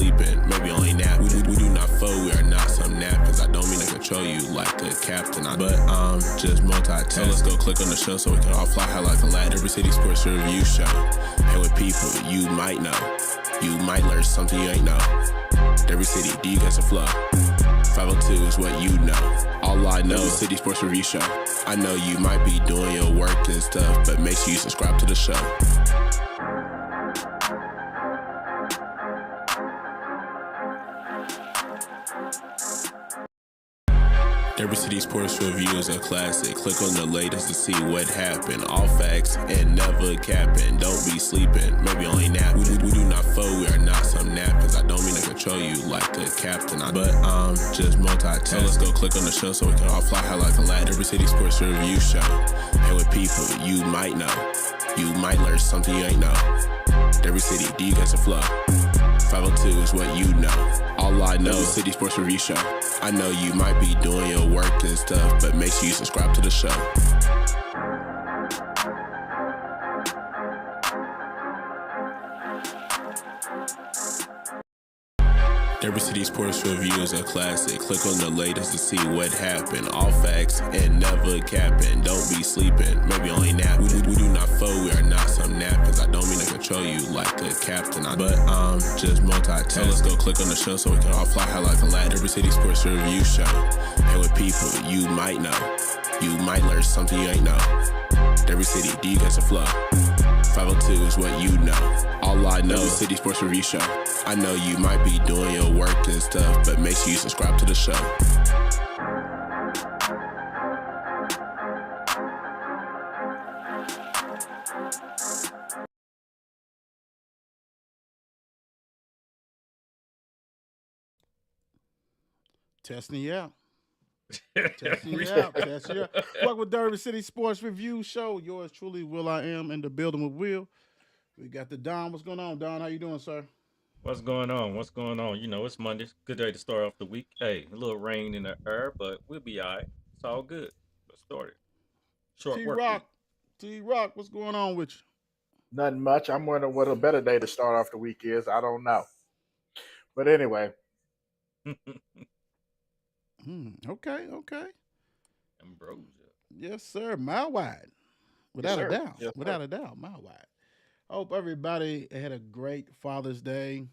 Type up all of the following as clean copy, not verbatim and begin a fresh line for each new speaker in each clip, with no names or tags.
sleeping, maybe only nap. We do not fold, we are not some nap, cause I don't mean to control you like a captain. But I'm just multitasking. So let's go click on the show so we can all fly high like a lad. Every City Sports Review show. And with people you might know, you might learn something you ain't know. Every city, do you guys a flow? 502 is what you know. All I know is City Sports Review show. I know you might be doing your work and stuff, but make sure you subscribe to the show. Every City Sports Review is a classic. Click on the latest to see what happened. All facts and never capping. Don't be sleeping, maybe only nap. We do not fold, we are not some nap, cause I don't mean to control you like a captain. But I'm just multitasking. So let's go click on the show so we can all fly high like a lad. Every City Sports Review show. And with people you might know, you might learn something you ain't know. Every city, do you guys a flow? 502 is what you know. All I know is City Sports Review show. I know you might be doing your work and stuff, but make sure you subscribe to the show. Every City Sports Review is a classic. Click on the latest to see what happened. All facts and never capping. Don't be sleeping, maybe only nap. We do not fold, we are not some nap, cause I don't mean to control you like a captain. But I'm just multitasking. So let's go click on the show so we can all fly high like a lad. Every City Sports Review show. And with people you might know, you might learn something you ain't know. Every city, do you guys a flow? 502 is what you know. All I know is City Sports Review show. I know you might be doing your work and stuff, but make sure you subscribe to the show.
Testing you out. Testing you out. Testing you out. Welcome to Derby City Sports Review Show. Yours truly, Will I Am, in the building with Will. We got the Don. What's going on, Don? How you doing, sir?
What's going on? What's going on? You know, it's Monday. Good day to start off the week. Hey, a little rain in the air, but we'll be all right. It's all good. Let's start it. Short work week.
T-Rock, what's going on with you?
Nothing much. I'm wondering what a better day to start off the week is. I don't know. But anyway.
Okay.
Ambrosia.
Yes, sir. Mile wide. Without
Yes,
a
sir.
doubt.
Yes,
Without
sir.
a doubt. Mile wide. Hope everybody had a great Father's Day.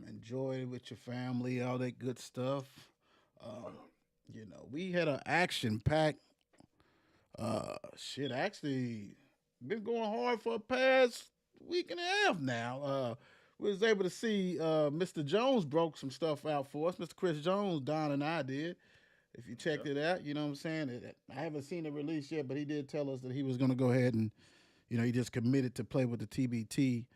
Enjoy it with your family, all that good stuff. We had an action packed. Actually, been going hard for the past week and a half now. We was able to see Mr. Jones broke some stuff out for us. Mr. Chris Jones, Don and I did. If you checked it out, you know what I'm saying? I haven't seen the release yet, but he did tell us that he was going to go ahead and, he just committed to play with the TBT,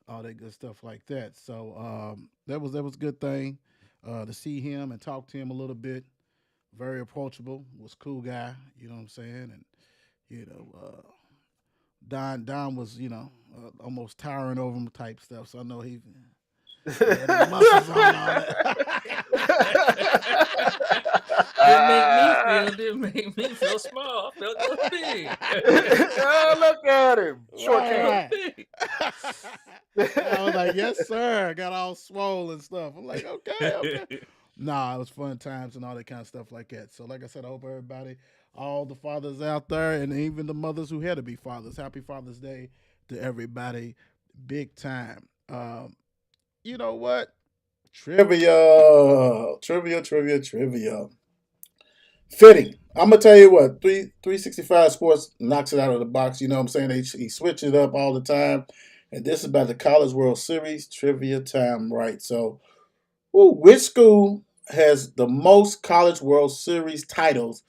all that good stuff like that. So that was a good thing to see him and talk to him a little bit. Very approachable, was a cool guy, you know what I'm saying? And, Don was, almost towering over him type stuff. So I know he had his muscles on all that.
Didn't make me feel small. I felt so big.
Oh, look at him. Short
Right.
king.
I was like, yes, sir. I got all swole and stuff. I'm like, okay. Nah, it was fun times and all that kind of stuff like that. So, like I said, I hope everybody, all the fathers out there, and even the mothers who had to be fathers, happy Father's Day to everybody, big time. You know what? Trivia. Fitting. I'm gonna tell you what, 365 Sports knocks it out of the box. You know what I'm saying? He switches it up all the time. And this is about the College World Series trivia time, right? So, which school has the most College World Series titles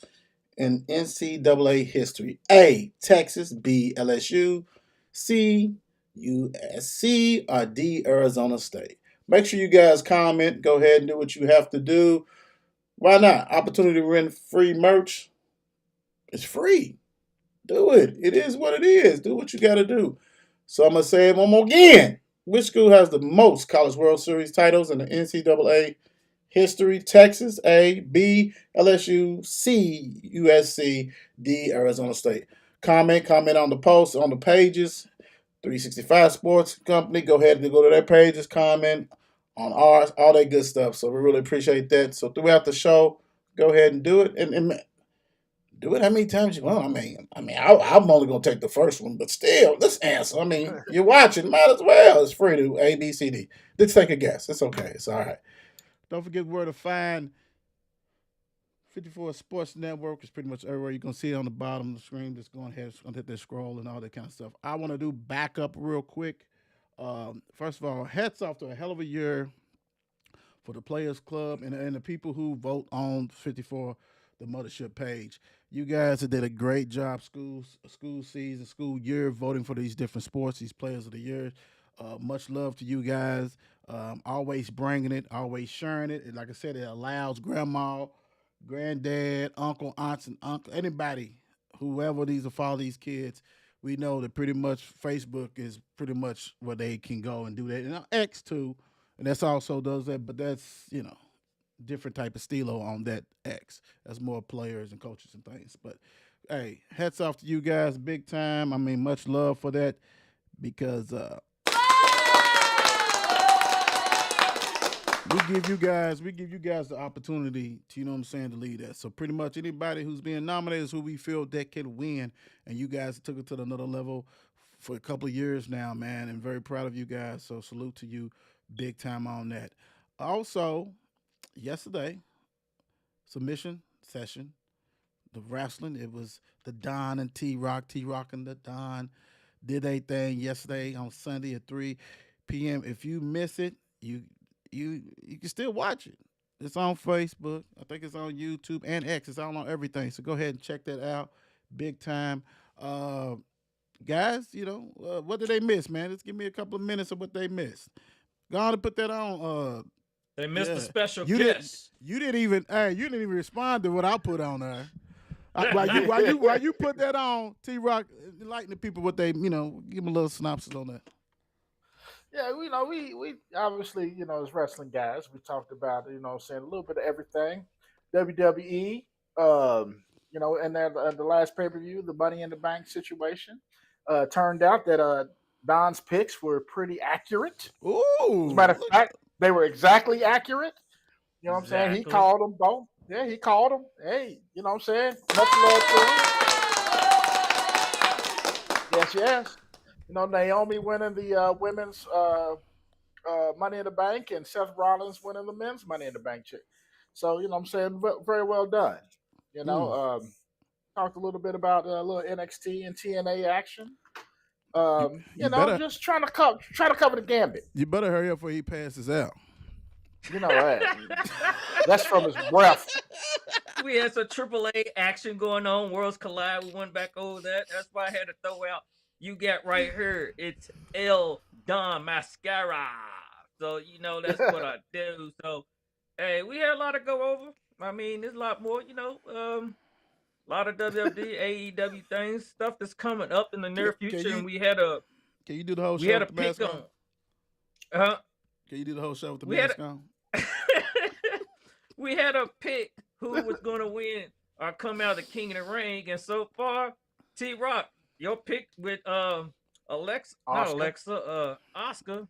in NCAA history? A, Texas, B, LSU, C, USC, or D, Arizona State? Make sure you guys comment. Go ahead and do what you have to do. Why not? Opportunity to win free merch. It's free. Do it. It is what it is. Do what you got to do. So I'm going to say it one more again. Which school has the most College World Series titles in the NCAA history? Texas, A, B, LSU, C, USC, D, Arizona State. Comment on the posts, on the pages. 365 Sports Company. Go ahead and go to their pages. Comment on ours, all that good stuff. So we really appreciate that. So throughout the show, go ahead and do it, and do it how many times you want. I'm only gonna take the first one, but still, let's answer. I mean, you're watching, might as well. It's free to A, B, C, D. Let's take a guess. It's okay. It's all right. Don't forget where to find 54 Sports Network. Is pretty much everywhere. You're gonna see it on the bottom of the screen. Just go ahead and hit that scroll and all that kind of stuff. I want to do backup real quick. First of all, hats off to a hell of a year for the Players Club and the people who vote on 54, the Mothership page. You guys have did a great job, school season, school year, voting for these different sports, these Players of the Year. Much love to you guys. Always bringing it, always sharing it. And like I said, it allows grandma, granddad, uncle, aunts, and uncle, anybody, whoever these will follow these kids. We know that pretty much Facebook is pretty much where they can go and do that. And X too, and that's also does that, but that's different type of stilo on that X. That's more players and coaches and things. But hey, hats off to you guys, big time. I mean, much love for that because we give you guys the opportunity to, to lead that. So pretty much anybody who's being nominated is who we feel that can win. And you guys took it to another level for a couple of years now, man. And very proud of you guys. So salute to you big time on that. Also, yesterday, submission session, the wrestling, it was the Don and T-Rock and the Don did a thing yesterday on Sunday at 3 p.m. If you miss it, you can still watch it. It's on Facebook. I think it's on YouTube and X. It's all on everything. So go ahead and check that out. Big time. Guys, what did they miss, man? Just give me a couple of minutes of what they missed. Go on and put that on.
They missed the special
you
guest.
You didn't even respond to what I put on there. While you put that on, T-Rock, enlighten the people what they, give them a little synopsis on that.
Yeah, we obviously, as wrestling guys, we talked about, saying a little bit of everything. WWE, and then the last pay-per-view, the Money in the Bank situation, turned out that Don's picks were pretty accurate.
Ooh.
As a matter of fact, they were exactly accurate. You know what I'm saying? He called them both. Yeah, he called them. Hey, you know what I'm saying? Much love to him. Yes. Naomi winning the women's Money in the Bank and Seth Rollins winning the men's Money in the Bank chick. So, I'm saying very well done. Talked a little bit about a little NXT and TNA action. Just trying to cover the gambit.
You better hurry up before he passes out.
You know that. That's from his breath.
We had some AAA action going on. Worlds Collide. We went back over that. That's why I had to throw out. You got right here. It's El Don Mascara. So that's what I do. So hey, we had a lot to go over. I mean, there's a lot more. A lot of WWE, AEW things, stuff that's coming up in the near future. And we had a.
Can you do the whole show?
We had a pick on.
Can you do the whole show with the mask on?
We had a pick who was going to win or come out of the King of the Ring, and so far, T-Rock, your pick with Oscar.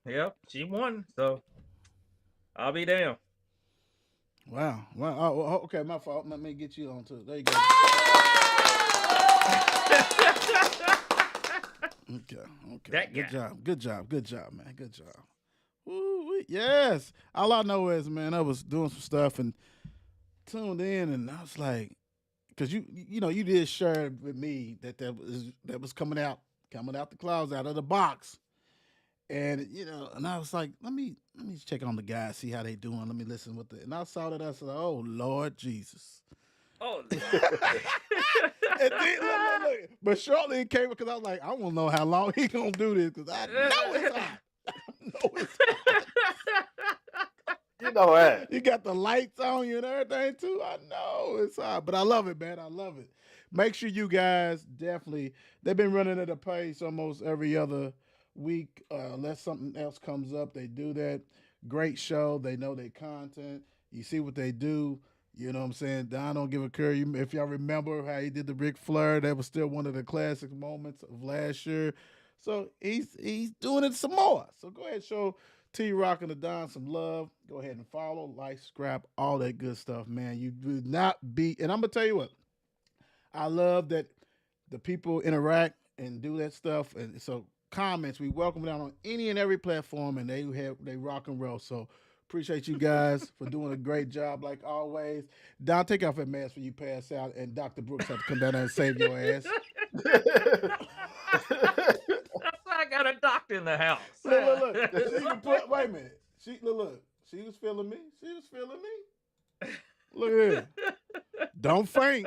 Yep, she won. So I'll be damned.
Wow. Oh, okay, my fault. Let me get you on too. There you go. Okay. Good job, man. Good job. Ooh, yes. All I know is, man, I was doing some stuff and tuned in, and I was like, because you did share with me that was coming out the clouds, out of the box, and and I was like, let me check on the guys, see how they doing. Let me listen with it, and I saw that. I said, oh Lord Jesus.
Oh.
And then, look. But shortly it came because I was like, I want to know how long he gonna do this because I know it's hot.
You know that.
You got the lights on you and everything too. I know it's hot, but I love it, man. I love it. Make sure you guys definitely. They've been running at a pace almost every other week. Unless something else comes up, they do that. Great show. They know their content. You see what they do. You know what I'm saying? Don don't give a care. If y'all remember how he did the Ric Flair, that was still one of the classic moments of last year. So he's doing it some more. So go ahead, show T-Rock and the Don some love. Go ahead and follow, like, subscribe, all that good stuff, man. You do not be, and I'm gonna tell you what, I love that the people interact and do that stuff. And so comments, we welcome them on any and every platform, and they rock and roll. So appreciate you guys for doing a great job like always. Don, take off that mask when you pass out, and Dr. Brooks have to come down there and save your ass.
That's why I got a doctor in the house.
Look. She can put, wait a minute. Look. She was feeling me. Look at this. Don't faint.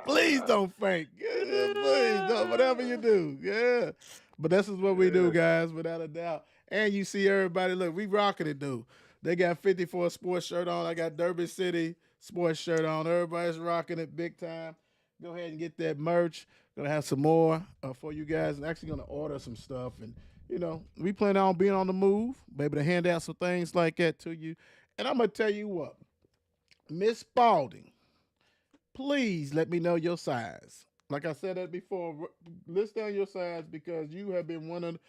Please don't faint. Please don't. Whatever you do. Yeah. But this is what we do, guys, without a doubt. And you see everybody, look, we rocking it, dude. They got 54 sports shirt on. I got Derby City sports shirt on. Everybody's rocking it big time. Go ahead and get that merch. Gonna have some more for you guys. I'm actually gonna order some stuff, and we plan on being on the move, be able to hand out some things like that to you. And I'm gonna tell you what, Miss Spalding, please let me know your size. Like I said that before, list down your size because you have been one of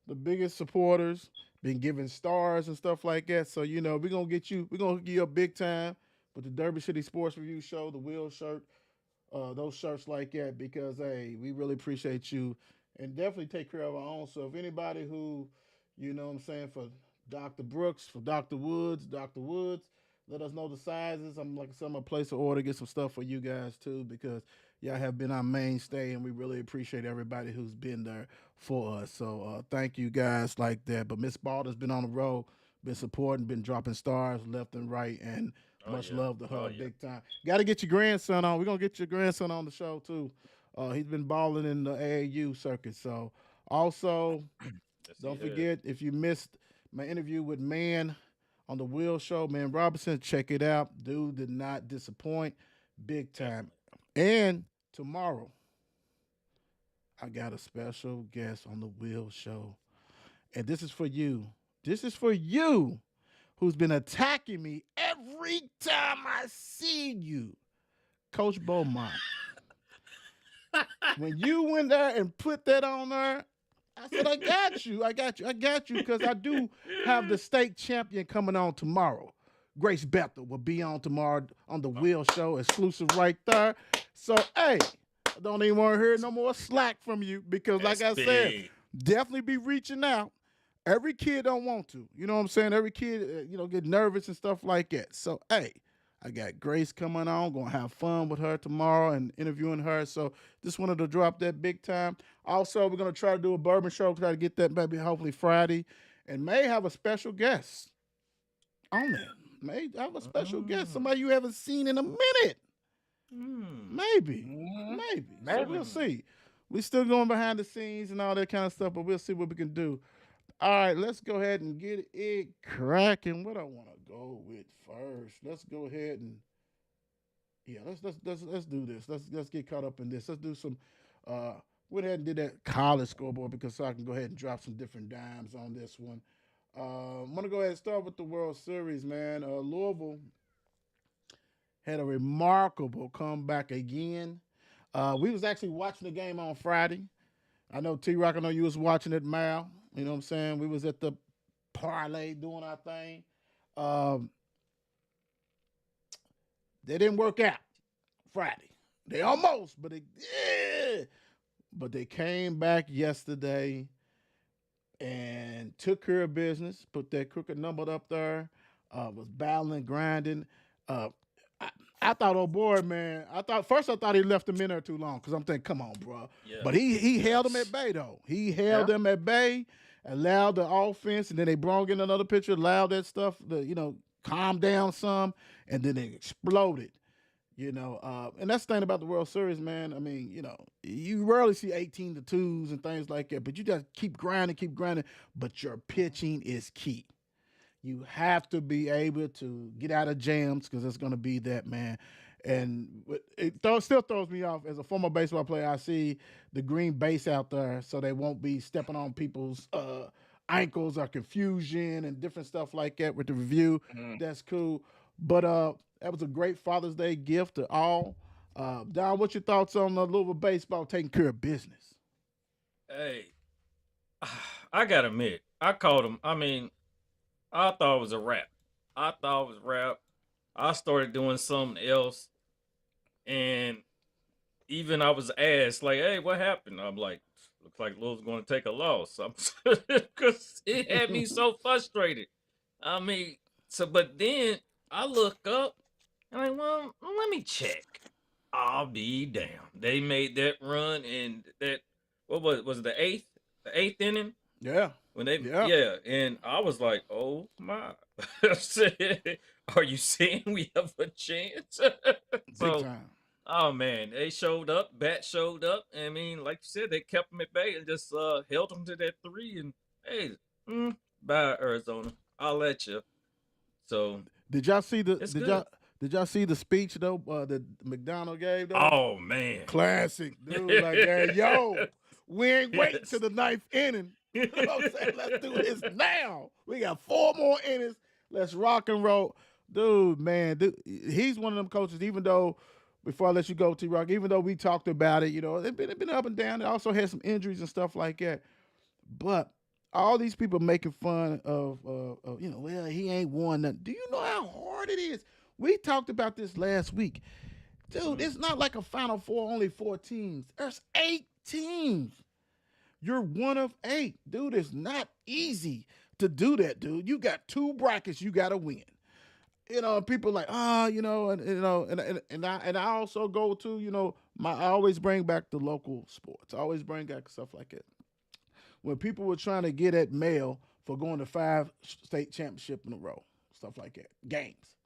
the biggest supporters, been giving stars and stuff like that. So we're gonna get you, we're gonna give you a big time with the Derby City Sports Review Show, the Will shirt. Those shirts like that because, hey, we really appreciate you and definitely take care of our own. So if anybody who, what I'm saying, for Dr. Brooks, for Dr. Woods, let us know the sizes. I'm going to place an order, get some stuff for you guys too because y'all have been our mainstay and we really appreciate everybody who's been there for us. So thank you guys like that. But Miss Balder's been on the road, been supporting, been dropping stars left and right, and much love to her, big time. Got to get your grandson on. We're going to get your grandson on the show, too. He's been balling in the AAU circuit. So, also, don't forget, if you missed my interview with Man on the Will Show, Man Robinson, check it out. Dude did not disappoint. Big time. And tomorrow, I got a special guest on the Will Show. And this is for you. This is for you who's been attacking me every time I see you, Coach Beaumont. When you went there and put that on there, I said, I got you, because I do have the state champion coming on tomorrow. Grace Bethel will be on tomorrow on the Will Show, exclusive right there. So, hey, I don't even want to hear no more slack from you because, like I said, definitely be reaching out. Every kid don't want to. You know what I'm saying? Every kid, get nervous and stuff like that. So, hey, I got Grace coming on. Going to have fun with her tomorrow and interviewing her. So, just wanted to drop that big time. Also, we're going to try to do a bourbon show. Try to get that maybe hopefully Friday. And may have a special guest on that. May have a special guest. Somebody you haven't seen in a minute. Maybe. So, we'll see. We're still going behind the scenes and all that kind of stuff, but we'll see what we can do. All right, let's go ahead and get it cracking. What I want to go with first. Let's go ahead and let's do this. Let's get caught up in this. Let's do some. Went ahead and did that college scoreboard because so I can go ahead and drop some different dimes on this one. I'm gonna go ahead and start with the World Series, man. Louisville had a remarkable comeback again. We was actually watching the game on Friday. I know T-Rock, I know you was watching it, Mal. You know what I'm saying? We was at the parlay doing our thing. They didn't work out Friday. They almost, but they came back yesterday and took care of business, put that crooked number up there, was battling, grinding. I thought, oh boy, man. First I thought he left him in there too long because I'm thinking, come on, bro. Yeah. But he held them at bay, though. He held them at bay, allowed the offense, and then they brought in another pitcher, allowed that stuff to, calm down some, and then it exploded. And that's the thing about the World Series, man. I mean, you rarely see 18-2s and things like that, but you just keep grinding, but your pitching is key. You have to be able to get out of jams because it's going to be that, man. And it still throws me off. As a former baseball player, I see the green base out there so they won't be stepping on people's ankles or confusion and different stuff like that with the review. That's cool. But that was a great Father's Day gift to all. Don, what's your thoughts on Louisville baseball taking care of business?
Hey, I gotta admit, I called him. I mean, I thought it was a rap. I thought it was rap. I started doing something else, and even I was asked, like, "Hey, what happened?" I'm like, "Looks like Lou's going to take a loss." Because it had me so frustrated. I mean, but then I look up and I'm like, well, let me check. I'll be damned. They made that run in that, what was it, the eighth inning?
Yeah.
When they,
Yeah.
yeah, and I was like, oh my. I said, are you saying we have a chance?
Big
So,
time.
oh man, they showed up. Bat showed up. I mean, like you said, they kept them at bay and just held them to that three. And hey, bye Arizona. I'll let you. So
Did y'all see the
it's
did
good.
y'all did y'all see the speech though that McDonald gave though?
Oh man,
Classic, dude. Like, hey, yo, we ain't waiting
Yes.
to the ninth inning. You know what I'm saying? Let's do this now. We got 4 more innings. Let's rock and roll. Dude, man, he's one of them coaches, even though, before I let you go, T-Rock, even though we talked about it, you know, it been up and down. It also had some injuries and stuff like that. But all these people making fun of, you know, well, he ain't won nothing. Do you know how hard it is? We talked about this last week. Dude, it's not like a Final Four, only 4 teams. There's 8 teams. You're one of 8. Dude, it's not easy to do that, dude. You got 2 brackets you got to win. You know, people like, you know, and you know, and I also go to, you know, I always bring back the local sports. I always bring back stuff like that. When people were trying to get at Mel for going to 5 state championship in a row, stuff like that, games.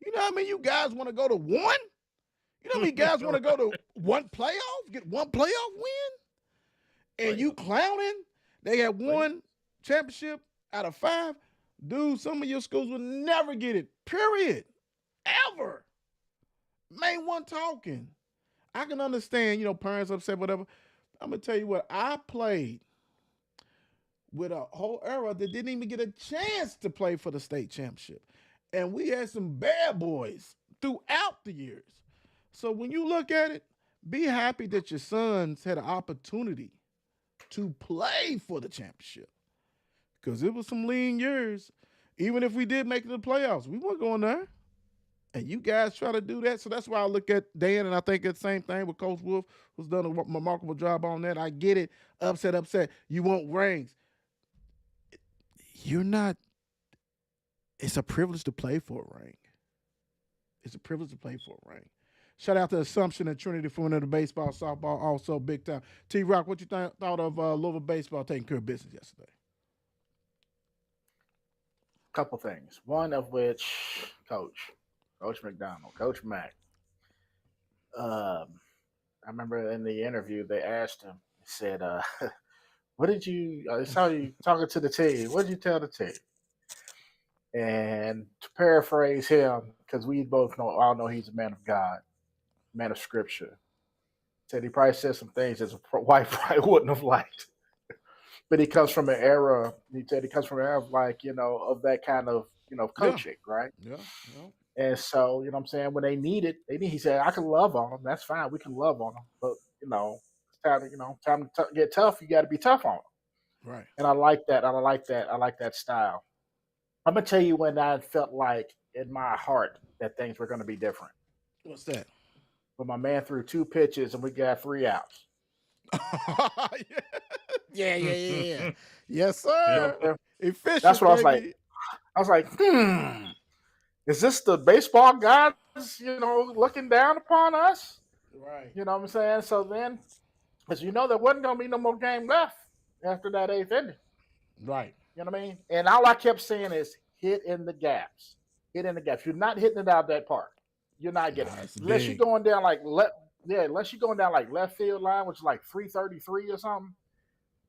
You know how many you guys want to go to 1? You know how many guys want to go to 1 playoff, get 1 playoff win? And you clowning? They had 1 championship out of 5. Dude, some of your schools will never get it, period, ever. Main one talking. I can understand, you know, parents upset, whatever. I'm going to tell you what, I played with a whole era that didn't even get a chance to play for the state championship. And we had some bad boys throughout the years. So when you look at it, be happy that your sons had an opportunity to play for the championship. Because it was some lean years. Even if we did make it to the playoffs, we weren't going there. And you guys try to do that. So that's why I look at Dan, and I think it's the same thing with Coach Wolf, who's done a remarkable job on that. I get it. Upset. You want rings. You're not. It's a privilege to play for a ring. It's a privilege to play for a ring. Shout out to Assumption and Trinity for winning the baseball, softball, also big time. T-Rock, what you thought of Louisville baseball taking care of business yesterday?
Couple things. One of which, Coach McDonald, Coach Mack. I remember in the interview they asked him. He said, "What did you? I saw you talking to the team. What did you tell the team?" And to paraphrase him, because we both all know he's a man of God, man of Scripture. Said he probably said some things that a wife probably wouldn't have liked. But he comes from an era. He said he comes from an era of, like, you know, of that kind of, you know, coaching, right?
Yeah.
And so, you know what I'm saying, when they need it, he said, I can love on them. That's fine. We can love on them. But, you know, it's time to get tough. You got to be tough on them.
Right.
And I like that. I like that style. I'm going to tell you when I felt like in my heart that things were going to be different.
What's that?
When my man threw 2 pitches and we got 3 outs.
Yeah. Yes, sir.
You know,
Efficient.
that's what
baby.
I was like, is this the baseball gods, you know, looking down upon us?
Right.
You know what I'm saying? So then, because you know there wasn't going to be no more game left after that 8th inning.
Right.
You know what I mean? And all I kept saying is hit in the gaps. Hit in the gaps. You're not hitting it out of that park. You're not getting it. Unless you're going down like left field line, which is like 333 or something.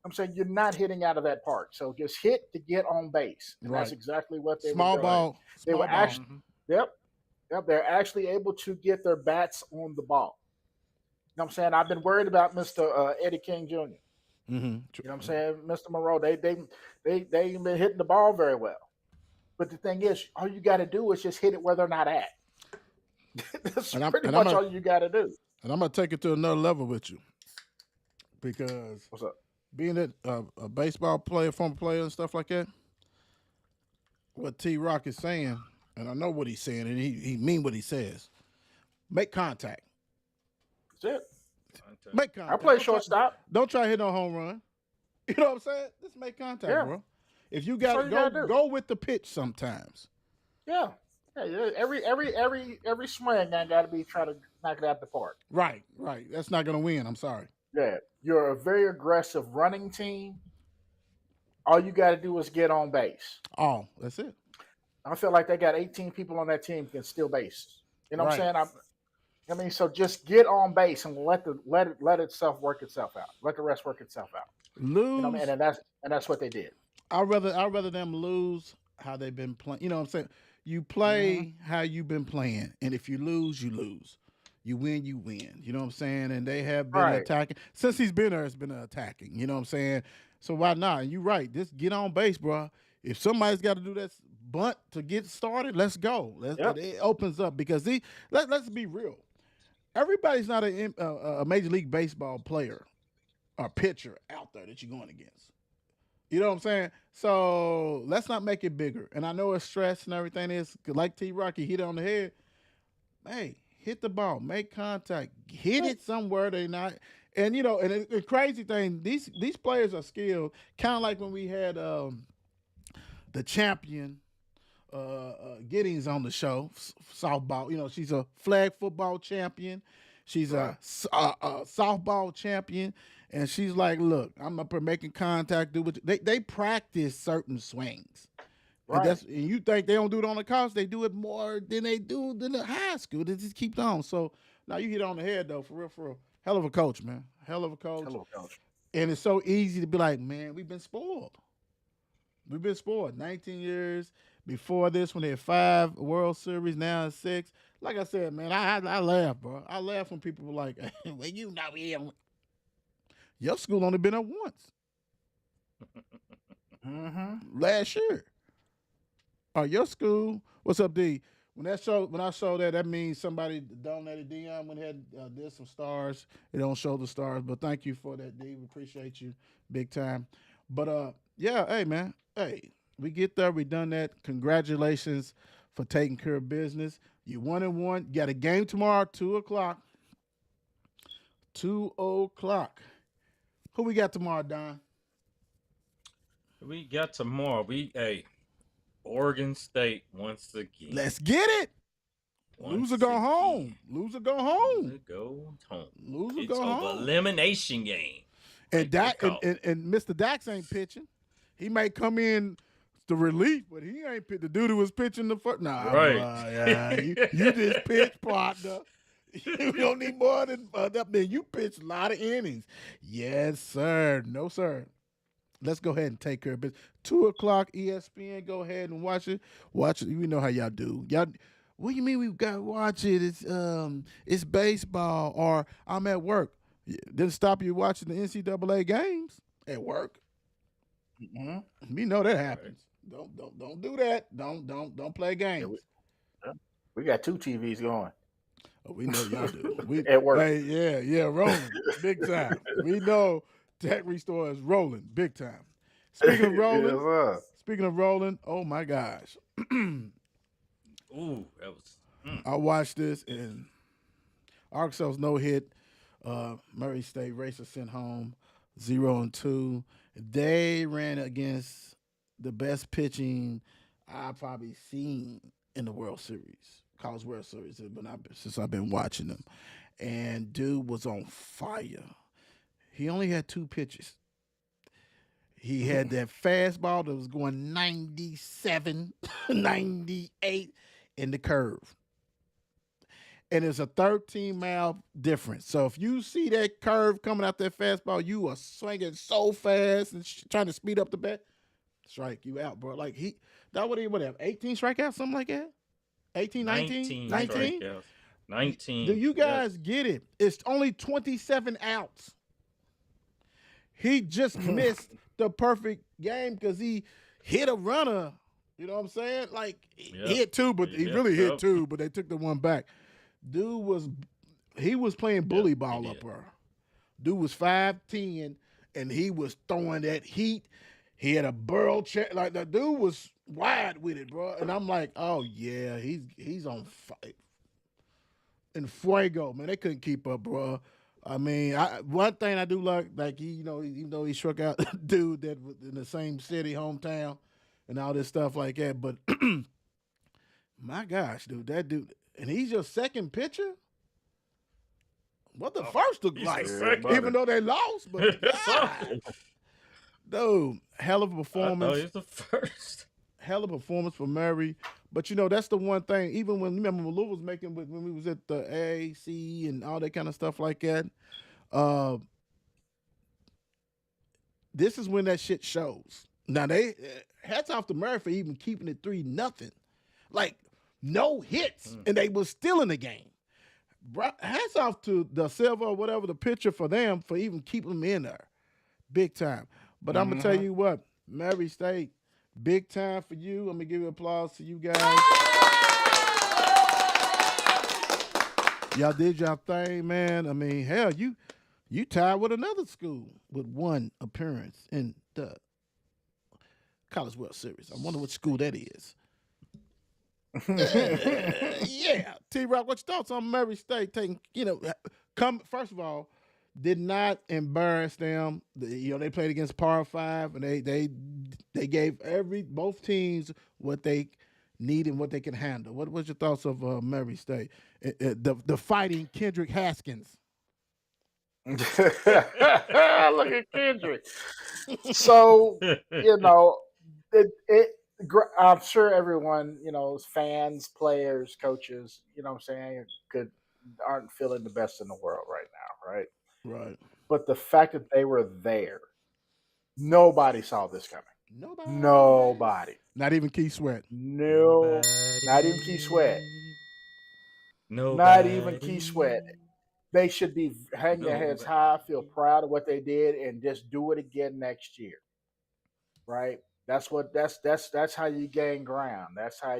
I'm saying you're not hitting out of that park. So just hit to get on base. And that's exactly what they were doing.
Ball.
They were actually, they're actually able to get their bats on the ball. You know what I'm saying? I've been worried about Mr. Eddie King Jr.
Mm-hmm.
You know what I'm saying? Mr. Monroe, they ain't been hitting the ball very well. But the thing is, all you got to do is just hit it where they're not at. That's pretty much all you got to do.
And I'm going to take it to another level with you. Because
what's up?
being a baseball player, former player, and stuff like that, what T Rock is saying, and I know what he's saying, and he mean what he says. Make contact.
That's it.
Make
I
contact.
play shortstop.
Don't try to hit no home run. You know what I'm saying? Just make contact,
Yeah.
bro. If you
That's
got
all you gotta
to
do.
go with the pitch sometimes.
Yeah. Yeah. Every swing ain't got to be trying to knock it out the park.
Right. That's not gonna win. I'm sorry.
Yeah. You're a very aggressive running team. All you got to do is get on base.
Oh, that's it.
I feel like they got 18 people on that team can steal bases. You know what I'm saying? I mean, so just get on base and let itself work itself out. Let the rest work itself out.
Lose.
You know what I mean? And that's what they did.
I'd rather them lose how they've been playing. You know what I'm saying? You play how you've been playing, and if you lose, you lose. You win, you win. You know what I'm saying? And they have been attacking since he's been there. It's been attacking. You know what I'm saying? So why not? And you're right. Just get on base, bro. If somebody's got to do that bunt to get started, let's go. It opens up because let's be real. Everybody's not a Major League Baseball player or pitcher out there that you're going against. You know what I'm saying? So let's not make it bigger. And I know it's stress and everything is like T Rocky hit it on the head. Hey, hit the ball, make contact, hit it somewhere they not. And you know, and the crazy thing, these players are skilled. Kind of like when we had the champion Giddings on the show, softball. You know, she's a flag football champion. She's a softball champion. And she's like, look, I'm up here making contact. They practice certain swings.
Right.
And you think they don't do it on the college. They do it more than they do than the high school. They just keep on. So now you hit on the head, though, for real. Hell of a coach, man. Hell of a coach.
Hello, coach.
And it's so easy to be like, man, we've been spoiled. 19 years. Before this, when they had 5 World Series, now it's 6. Like I said, man, I laugh, bro. I laugh when people were like, well, you know him. Your school only been up once. Last year. Your school, what's up, D? When I show that means somebody donated. Dion went ahead and did some stars. It don't show the stars, but thank you for that, D. We appreciate you big time. But yeah, hey man, hey, we get there. We done that. Congratulations for taking care of business. You 1-1. You got a game tomorrow, 2:00. 2:00. Who we got tomorrow, Don?
We got tomorrow. Oregon State once again.
Let's get it. Lose or go home.
Lose or go home.
Lose or
It's
go
an
home.
elimination game.
And
Like they
Dak
call it.
and Mr. Dax ain't pitching. He might come in the relief, but he ain't pitch. The dude who was pitching the first. Nah,
Right.
you just pitch, partner. You don't need more than that. Man, you pitched a lot of innings. Yes, sir. No, sir. Let's go ahead and take care of business. 2:00 ESPN. Go ahead and watch it. Watch it. We know how y'all do. Y'all. What do you mean we've got to watch it? It's baseball or I'm at work. Didn't stop you watching the NCAA games at work. We know that happens. Don't do that. Don't play games.
We got 2 TVs going.
Oh, we know y'all do. We
At work.
Hey, yeah, rolling big time. We know Tech Restore is rolling big time. Speaking of rolling, oh my gosh.
Ooh, that was.
I watched this and Arkansas's no hit. Murray State Racers sent home 0-2. They ran against the best pitching I've probably seen in the World Series, College World Series, since I've been watching them. And dude was on fire. He only had 2 pitches. He had that fastball that was going 97, 98 in the curve. And it's a 13-mile difference. So if you see that curve coming out that fastball, you are swinging so fast and trying to speed up the bat, strike you out, bro. Like that would have 18 strikeouts, something like that? 18, 19? 19?
strikeouts. 19.
Do you guys get it? It's only 27 outs. He just missed the perfect game because he hit a runner. You know what I'm saying? Like, he hit 2, but he really hit 2, but they took the one back. Dude was playing bully ball up there. Dude was 5'10", and he was throwing that heat. He had a burrow check. Like, the dude was wide with it, bro. And I'm like, oh, yeah, he's on fire. And Fuego, man, they couldn't keep up, bro. I mean, one thing I do like he, even though he struck out a dude that was in the same city, hometown, and all this stuff like that. But my gosh, dude, that dude, and he's your second pitcher. What the first looked
he's
like,
the second.
even though they lost, but God, dude, hell of a
I thought
performance.
he was the first.
Hell of a performance for Murray. But that's the one thing. Even when Lou was making when we was at the AAC and all that kind of stuff like that. This is when that shit shows. Now they hats off to Murray for even keeping it 3-0, like no hits, and they was still in the game. Hats off to Da Silva or whatever the pitcher for them for even keeping them in there, big time. But I'm gonna tell you what, Murray State, big time for you. I'm gonna give you applause to you guys. Y'all did your thing, man. I mean, hell, you tied with another school with one appearance in the College World Series. I wonder what school that is. Yeah. T-Rock, what's your thoughts on Murray State taking, first of all, did not embarrass them. They played against Power 5, and they gave both teams what they need and what they can handle. What was your thoughts of Murray State? The fighting Kendrick Haskins.
Look at Kendrick. So, I'm sure everyone, fans, players, coaches, aren't feeling the best in the world right now, right?
Right.
But the fact that they were there, nobody saw this coming. Nobody.
Not even Keith Sweat.
No, not even Keith Sweat.
No,
Not even Keith Sweat. They should be hanging their heads high, feel proud of what they did, and just do it again next year. Right? That's how you gain ground. That's how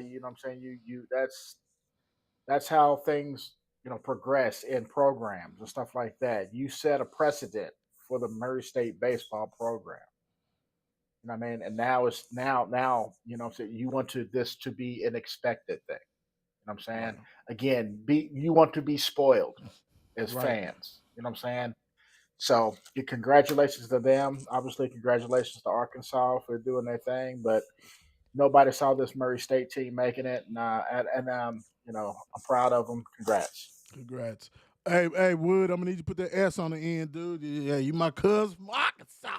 that's how things progress in programs and stuff like that. You set a precedent for the Murray State baseball program. You know what I mean? And now you want this to be an expected thing. You know what I'm saying? Again, you want to be spoiled as fans. You know what I'm saying? So, congratulations to them. Obviously, congratulations to Arkansas for doing their thing. But nobody saw this Murray State team making it, and I'm proud of them.
Congrats. Hey, Wood, I'm gonna need you to put that S on the end, dude. Yeah, you my cousin from Arkansas.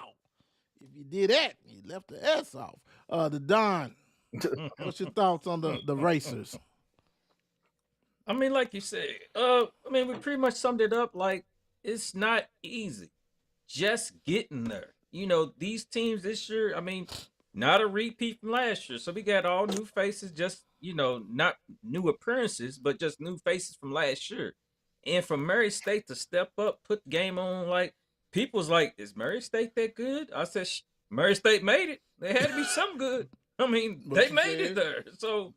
If you did that, you left the S off. The Don. What's your thoughts on the racers?
I mean, like you said, we pretty much summed it up. Like, it's not easy just getting there. These teams this year, not a repeat from last year. So we got all new faces, just, not new appearances, but just new faces from last year. And for Murray State to step up, put the game on, like, people's like, is Murray State that good? I said, Murray State made it. They had to be some good. They made it there. So,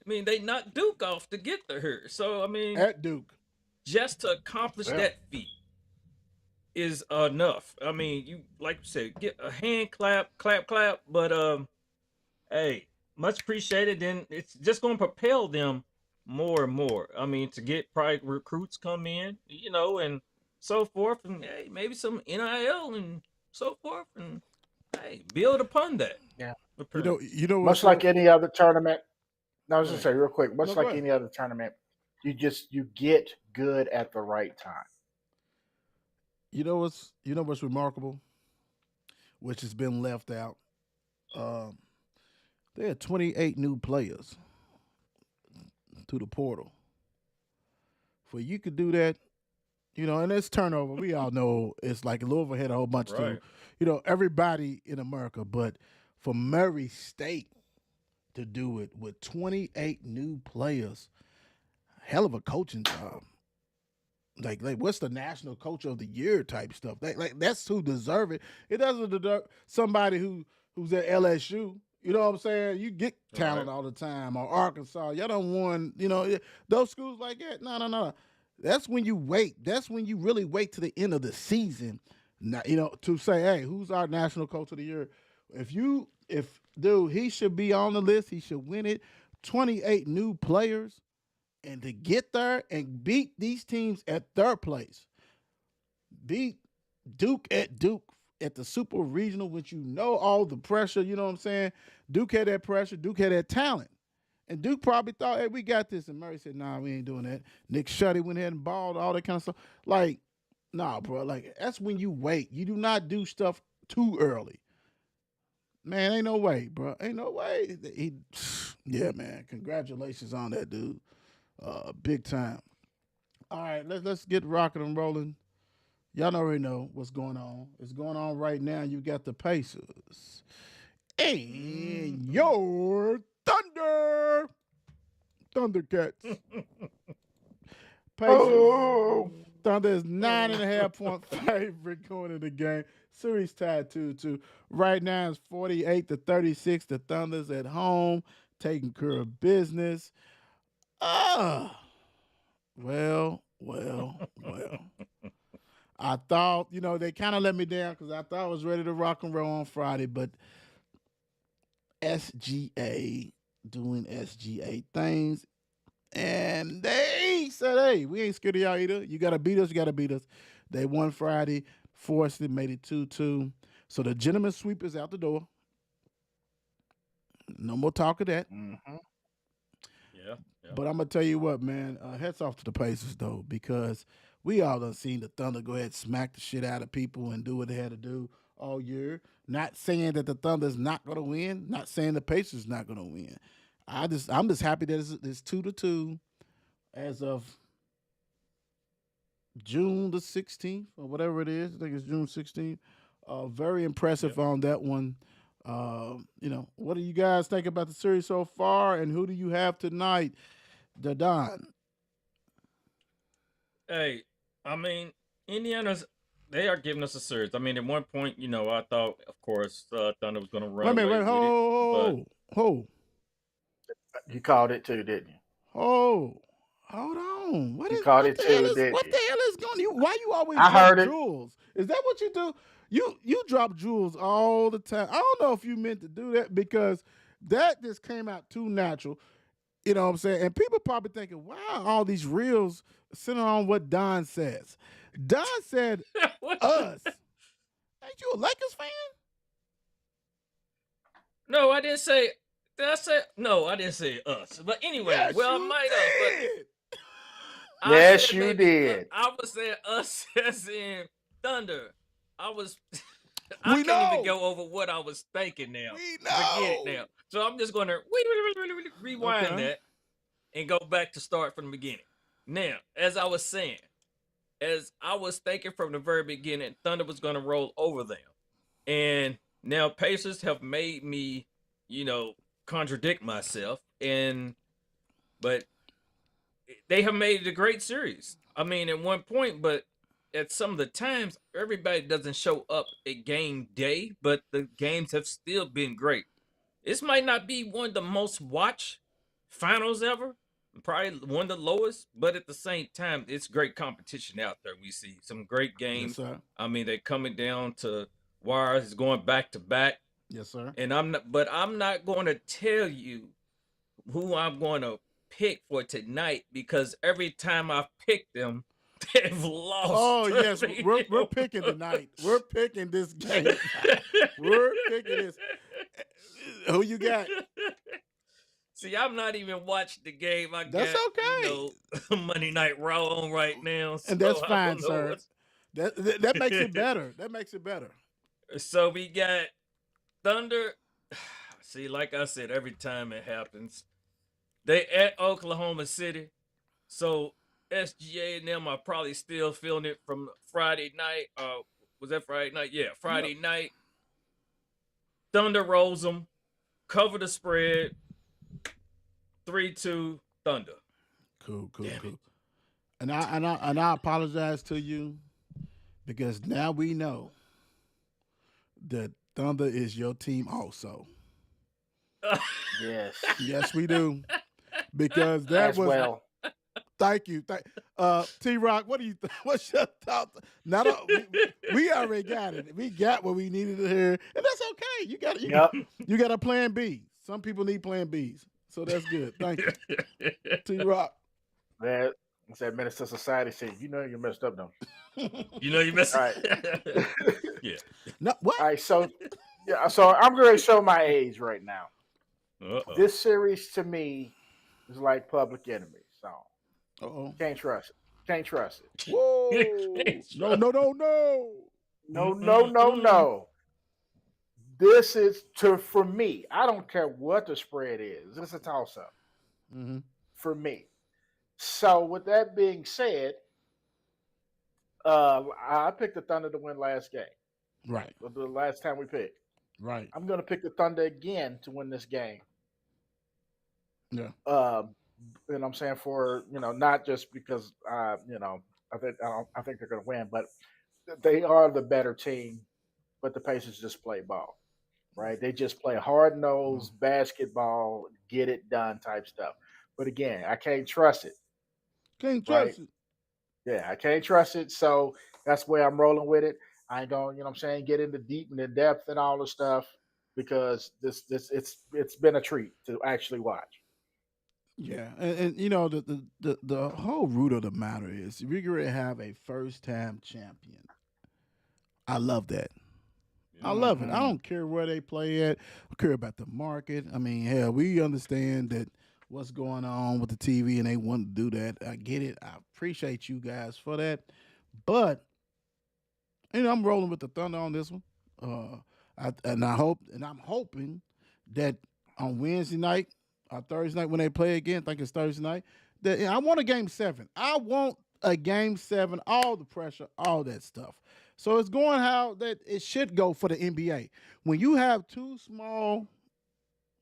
they knocked Duke off to get there. So,
at Duke,
just to accomplish that feat is enough. You, like you said, get a hand clap. But, hey, much appreciated. Then it's just going to propel them more and more. To get probably recruits come in, and so forth, and hey, maybe some NIL and so forth, and hey, build upon that.
Yeah.
Much
like any other tournament. No, I was going to say real quick. Much like any other tournament, you get good at the right time.
What's remarkable, which has been left out. There are 28 new players to the portal. For you could do that, and it's turnover. We all know it's like Louisville had a whole bunch too. Everybody in America, but for Murray State to do it with 28 new players, hell of a coaching job. Like what's the national coach of the year type stuff? Like that's who deserve it. It doesn't deserve somebody who's at LSU. You know what I'm saying? You get talent all the time, or Arkansas. Y'all don't want, those schools like that. No. That's when you wait. That's when you really wait to the end of the season. Not, to say, hey, who's our national coach of the year? Dude, he should be on the list. He should win it. 28 new players, and to get there and beat these teams at third place, beat Duke at the Super Regional, which all the pressure. You know what I'm saying? Duke had that pressure. Duke had that talent. And Duke probably thought, hey, we got this. And Murray said, nah, we ain't doing that. Nick Shuddy went ahead and balled, all that kind of stuff. Like, nah, bro. Like, that's when you wait. You do not do stuff too early. Man, ain't no way, bro. Ain't no way. Yeah, man. Congratulations on that, dude. Big time. All right, let's get rocking and rolling. Y'all already know what's going on. It's going on right now. You got the Pacers and your Thundercats. Pacers. Thunder is 9.5-point favorite going into the game. Series tied 2-2. Right now it's 48-36. The Thunder's at home, taking care of business. Well. I thought, they kind of let me down because I thought I was ready to rock and roll on Friday, but SGA doing SGA things. And they said, hey, we ain't scared of y'all either. You got to beat us. They won Friday, forced it, made it 2-2. So the gentleman sweep is out the door. No more talk of that.
Mm-hmm. Yeah.
But I'm going to tell you what, man, hats off to the Pacers, though, because we all done seen the Thunder go ahead and smack the shit out of people and do what they had to do all year. Not saying that the Thunder's not going to win. Not saying the Pacers not going to win. I'm just happy that it's 2-2 as of June the 16th or whatever it is. I think it's June 16th. Very impressive on that one. What do you guys think about the series so far, and who do you have tonight, Don?
Hey, I mean, they are giving us a series. I mean, at one point, I thought, of course, Thunder was going to run.
Hold.
You called it too, didn't you?
Oh, hold on. What the hell is going on? Why you always drop jewels? Is that what you do? You drop jewels all the time. I don't know if you meant to do that because that just came out too natural. You know what I'm saying? And people probably thinking, wow, all these reels sitting on what Don says. Don said us. Ain't you a Lakers fan?
No, I didn't say. Did I say? No, I didn't say us. But anyway,
yes,
I might have. But
yes, you did.
I was saying us as in Thunder. I
can't
even go over what I was thinking now.
We know.
Forget it now. So I'm just going to rewind that and go back to start from the beginning. Now, as I was saying, as I was thinking from the very beginning, Thunder was going to roll over them. And now Pacers have made me, contradict myself. But they have made it a great series. I mean, at one point, but at some of the times, everybody doesn't show up at game day, but the games have still been great. This might not be one of the most watched finals ever, probably one of the lowest, but at the same time, it's great competition out there. We see some great games.
Yes, sir.
I mean, they're coming down to wires, it's going back to back.
Yes, sir.
And I'm not going to tell you who I'm going to pick for tonight because every time I've picked them, they've lost.
Oh yes, we're picking tonight. We're picking this game. We're picking this. Who you got?
See, I'm not even watching the game.
That's okay.
Monday Night Raw on right now,
and that's fine, sir. That makes it better. That makes it better.
So we got Thunder. See, like I said, every time it happens, they at Oklahoma City. So SGA and them are probably still feeling it from Friday night. Was that Friday night? Yeah, Friday night. Thunder rolls them, cover the spread. 3-2 Thunder.
Cool. And I apologize to you because now we know that Thunder is your team also.
Yes.
Yes, we do. Because that
As
was
well.
Thank you. T-Rock, what do you? What's your thought? We already got it. We got what we needed to hear, and that's okay. You got a plan B. Some people need plan Bs, so that's good. Thank you, T-Rock.
That Minister Society said, you messed up, don't you?
You messed
All
up.
right.
Yeah.
No, what?
All right, so I'm going to show my age right now.
Uh-oh.
This series to me is like Public Enemy. So can't trust it.
Whoa!
No. This is for me. I don't care what the spread is. This is a toss up for me. So with that being said, I picked the Thunder to win last game.
Right.
The last time we picked.
Right.
I'm going to pick the Thunder again to win this game.
Yeah.
And I'm saying for not just because I think they're going to win, but they are the better team. But the Pacers just play ball, right? They just play hard nosed basketball, get it done type stuff. But again, I can't trust it.
Can't trust it.
Yeah, I can't trust it. So that's where I'm rolling with it. I ain't going, get into deep and in depth and all the stuff because it's been a treat to actually watch.
Yeah, and the whole root of the matter is we're going to have a first-time champion. I love that. I love it. I don't care where they play at. I care about the market. I mean, hell, we understand that what's going on with the TV and they want to do that. I get it. I appreciate you guys for that. But, I'm rolling with the Thunder on this one. I'm hoping that on Wednesday night or Thursday night when they play again, I think it's Thursday night, that I want a Game 7. I want a Game 7, all the pressure, all that stuff. So it's going how that it should go for the NBA. When you have two small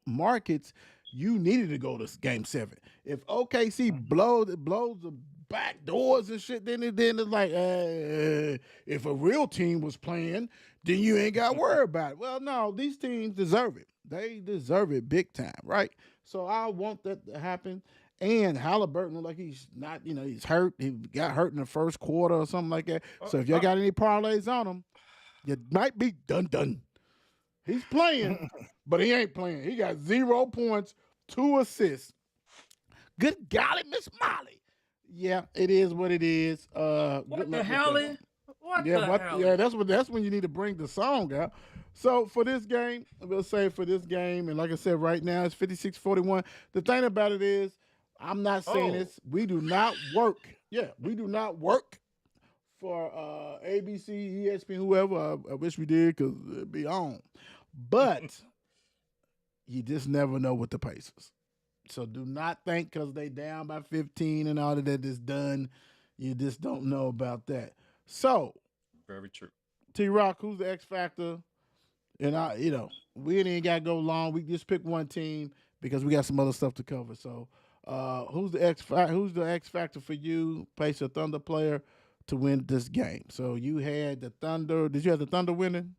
markets, you needed to go to Game 7. If OKC blows the back doors and shit, then it's like, if a real team was playing, then you ain't got to worry about it. Well, no, these teams deserve it. They deserve it big time, right? So I want that to happen. And Halliburton, like he's not, he's hurt. He got hurt in the first quarter or something like that. So if y'all got any parlays on him, you might be done. He's playing, but he ain't playing. He got 0 points, 2 assists. Good golly, Miss Molly. Yeah, it is what it is.
What the hell?
Yeah, that's when you need to bring the song out. So for this game, we'll say for this game, and like I said, right now it's 56-41. The thing about it is, I'm not saying this. We do not work. Yeah, we do not work for ABC, ESPN, whoever. I wish we did because it'd be on. But you just never know with the Pacers. So do not think because they down by 15 and all of that is done. You just don't know about that. So,
very true.
T-Rock, who's the X factor? And we ain't got to go long. We just pick one team because we got some other stuff to cover. So, who's the X factor for you, Pacer Thunder player, to win this game? So you had the Thunder. Did you have the Thunder winning?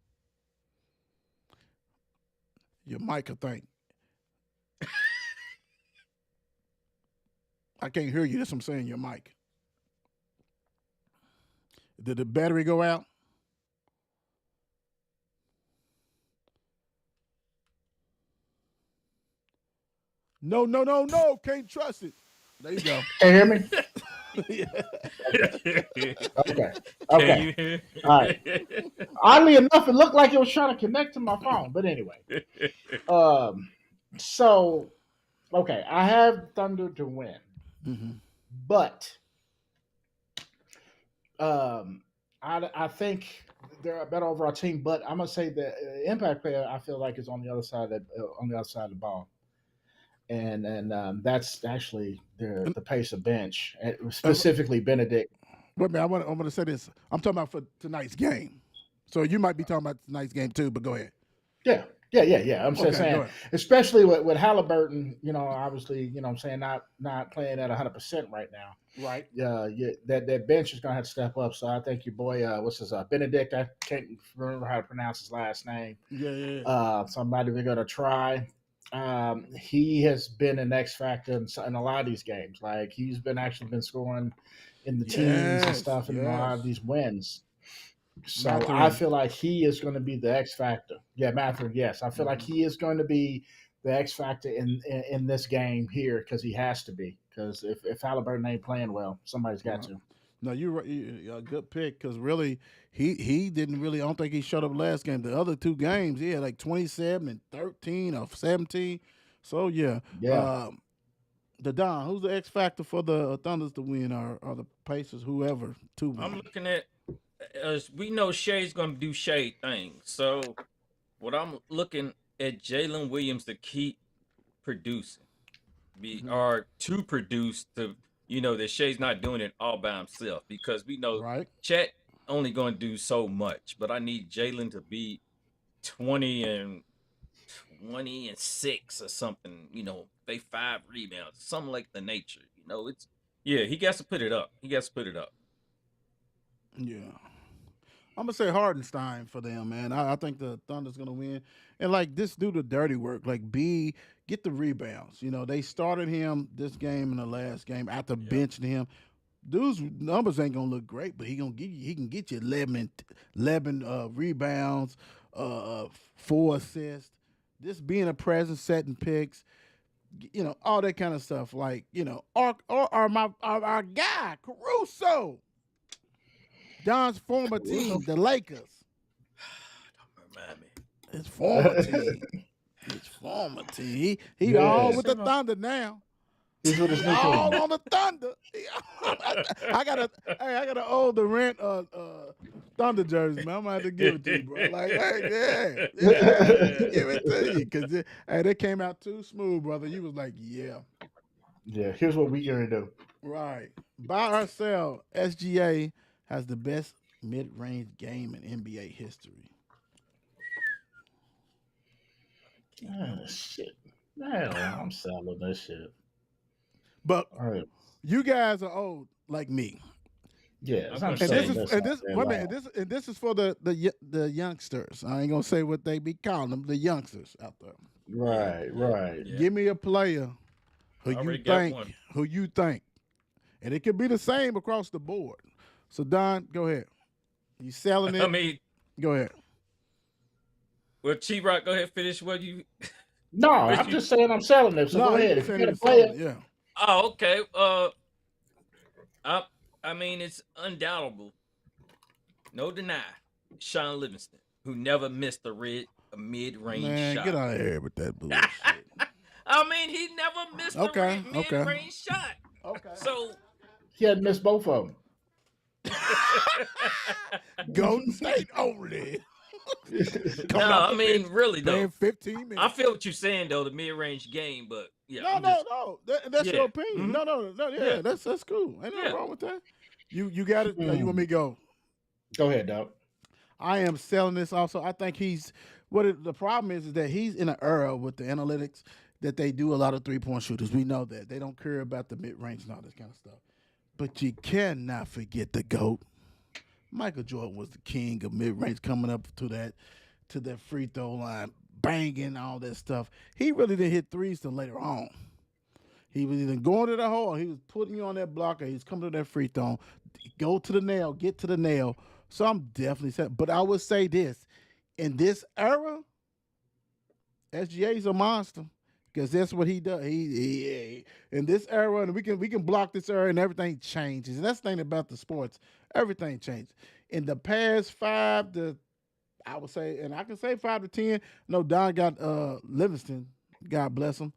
Your mic, I think. I can't hear you. That's what I'm saying. Your mic. Did the battery go out? No. Can't trust it. There you go.
Can you hear me?
Yeah.
Okay.
Can you hear?
All right. Oddly enough, it looked like it was trying to connect to my phone. But anyway. So, okay. I have Thunder to win.
Mm-hmm.
But I think they're a better overall team. But I'm going to say the impact player, I feel like, is on the other side of the ball. And that's actually the Pacer bench, specifically Benedict.
Wait a minute, I'm going to say this. I'm talking about for tonight's game. So you might be talking about tonight's game too, but go ahead.
Yeah. I'm just saying, especially with Halliburton, obviously, I'm saying not playing at 100% right now.
Right.
That bench is going to have to step up. So I think your boy, Benedict, I can't remember how to pronounce his last name.
Yeah.
Somebody we're going to try. he has been an X factor in a lot of these games. Like he's been scoring in the teens and
Yes,
stuff in a lot of
yes.
these wins. So I
Matherin.
feel like he is going to be the X factor. Yeah, Matherin. Yes, I feel like he is going to be the X factor in this game here because he has to be. Because if Halliburton ain't playing well, somebody's got to.
No, you're right. A good pick because really he didn't really. I don't think he showed up last game. The other two games, he had like 27 and 13 or 17. So yeah,
Yeah.
the Don, who's the X factor for the Thunders to win or the Pacers, whoever to win?
I'm looking at. We know Shay's gonna do Shay things. So what I'm looking at Jalen Williams to keep producing, or to produce to that Shay's not doing it all by himself because we know
Right.
Chet only going to do so much. But I need Jalen to be 20 and 6 or something. They 5 rebounds, something like the nature. He got to put it up. He got to put it up.
Yeah. I'm gonna say Hardenstein for them, man. I think the Thunder's gonna win, and like this, do the dirty work. Like B, get the rebounds. They started him this game and the last game after benching him. Dude's numbers ain't gonna look great, but he can get you 11 rebounds, 4 assists. Just being a presence, setting picks, all that kind of stuff. Like our guy Caruso. Don's former team, the Lakers.
Don't remind me.
His former team. His former team. He all with the Thunder now.
He's with his new
All
team.
on the Thunder. I got an old Durant Thunder jersey, man. I'm gonna have to give it to you, bro. Like, hey, yeah, give it to you, cause they came out too smooth, brother. You was like, yeah.
Yeah. Here's what we gonna do.
Right. Buy or sell. SGA has the best mid-range game in NBA history.
Shit. Man, I'm selling this shit.
But
All right.
you guys are old like me.
Yeah.
I'm
I'm
gonna
selling
say-
This is for the youngsters. I ain't gonna say what they be calling them, the youngsters out there.
Right.
Yeah.
Give me a player who
Already got one.
you think, and it could be the same across the board. So Don, go ahead. You selling it?
I mean,
Go ahead.
well, T-Rock, go ahead, finish what you.
No, I'm just saying I'm selling it. So go
he
ahead.
was
If you
saying
got a
he was
player,
selling it, yeah.
Oh, okay. I mean, it's undoubtable, no deny. Sean Livingston, who never missed a mid-range
Man,
shot.
get out of here with that bullshit.
I mean, he never missed
Okay,
a mid-range shot.
Okay.
So,
he had missed both of them.
Golden State only.
no, I mean, really
Playing
though.
15 minutes.
I feel what you're saying though, the mid-range game, but yeah.
No,
I'm
no,
just-
no. That's
Yeah.
your opinion.
Mhm.
No. Yeah,
Yeah.
that's cool. Ain't nothing
Yeah.
wrong with that. You got it. You want me to go?
Go ahead, dog.
I am selling this also. I think the problem is that he's in an era with the analytics that they do a lot of 3-point shooters. We know that. They don't care about the mid-range and all this kind of stuff. But you cannot forget the GOAT. Michael Jordan was the king of mid-range, coming up to that free throw line, banging all that stuff. He really didn't hit threes till later on. He was either going to the hole, he was putting you on that blocker, he was coming to that free throw, go to the nail, get to the nail. So I'm definitely saying, but I would say this, in this era, SGA's a monster because that's what he does. He in this era, and we can block this era, and everything changes. And that's the thing about the sports, everything changes. In the past 5 to, I would say, and I can say 5 to 10. No, Don got Livingston, God bless him,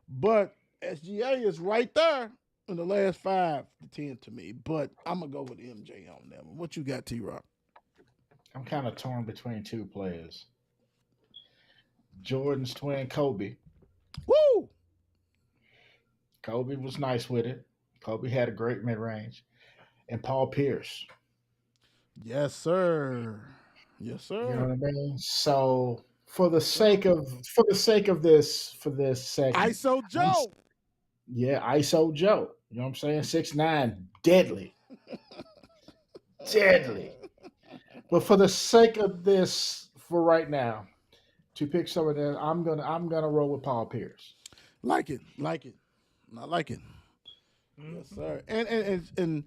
but SGA is right there in the last 5 to 10 to me. But I'm gonna go with MJ on that one. What you got, T-Rock?
I'm kind of torn between 2 players. Jordan's twin, Kobe.
Woo!
Kobe was nice with it. Kobe had a great mid-range. And Paul Pierce.
Yes, sir. Yes, sir.
You know what I mean? So for the sake of this segment,
ISO Joe.
yeah, ISO Joe. You know what I'm saying? 6'9", deadly. Deadly. But for the sake of this, for right now, to pick someone that I'm gonna roll with Paul Pierce.
Like it. I like it. Yes, sir. And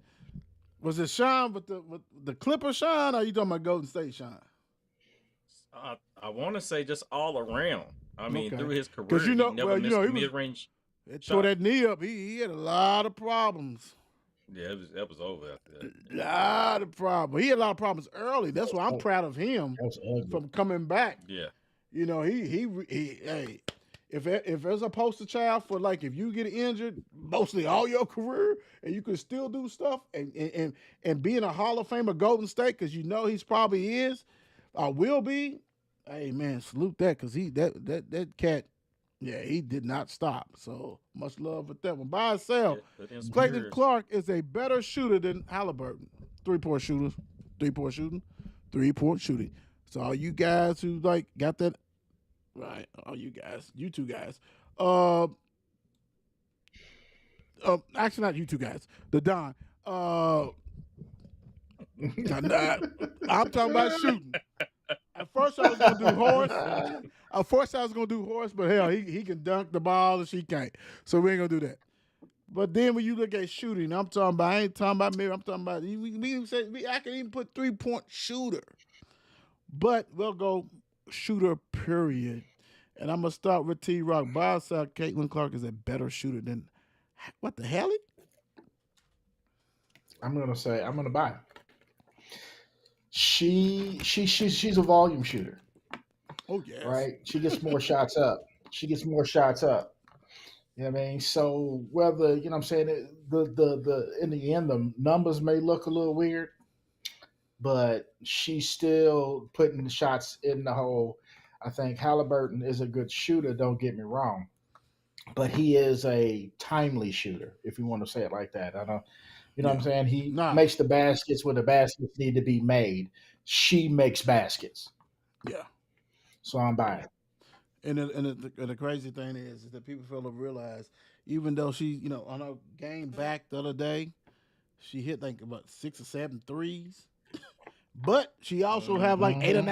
was it Sean with the Clipper Sean, or are you talking about Golden State Sean?
I want to say just all around. I mean,
Okay.
through his
'Cause
career,
you know-
he never
well, you
missed
know,
a
he was-
mid-range.
It tore
Shot.
that knee up. He had a lot of problems.
Yeah, that was over after that.
Lot of problems. He had a lot of problems early. That's why I'm proud of him
That was ugly.
from coming back.
Yeah.
You know, he hey, if there's a poster child for, like, if you get injured mostly all your career and you can still do stuff and be in a Hall of Fame of Golden State, because you know he's probably is or will be. Hey man, salute that, because that cat, yeah, he did not stop. So much love with that one. By itself,
Put in some
Clayton
years.
Clark is a better shooter than Halliburton. Three-point shooting. So all you guys who like got that, right? All you guys, you two guys. Actually, not you two guys. The Don. I'm talking about shooting. At first, I was gonna do horse. But hell, he can dunk the ball and she can't. So we ain't gonna do that. But then when you look at shooting, I ain't talking about me. I'm talking about I can even put 3-point shooter. But we'll go shooter, period. And I'm gonna start with T Rock. By herself, Caitlin Clark is a better shooter than what the hell?
I'm gonna buy. She's a volume shooter,
Oh yes.
right? She gets more shots up. You know what I mean? So whether, you know what I'm saying, the in the end the numbers may look a little weird, but she's still putting the shots in the hole. I think Halliburton is a good shooter, don't get me wrong, but he is a timely shooter, if you want to say it like that. I don't, you know what I'm saying? He makes the baskets when the baskets need to be made. She makes baskets.
Yeah.
So I'm buying.
And the crazy thing is that people fail to realize, even though she, you know, on her game back the other day, she hit like about 6 or 7 threes, but she also have like 8 or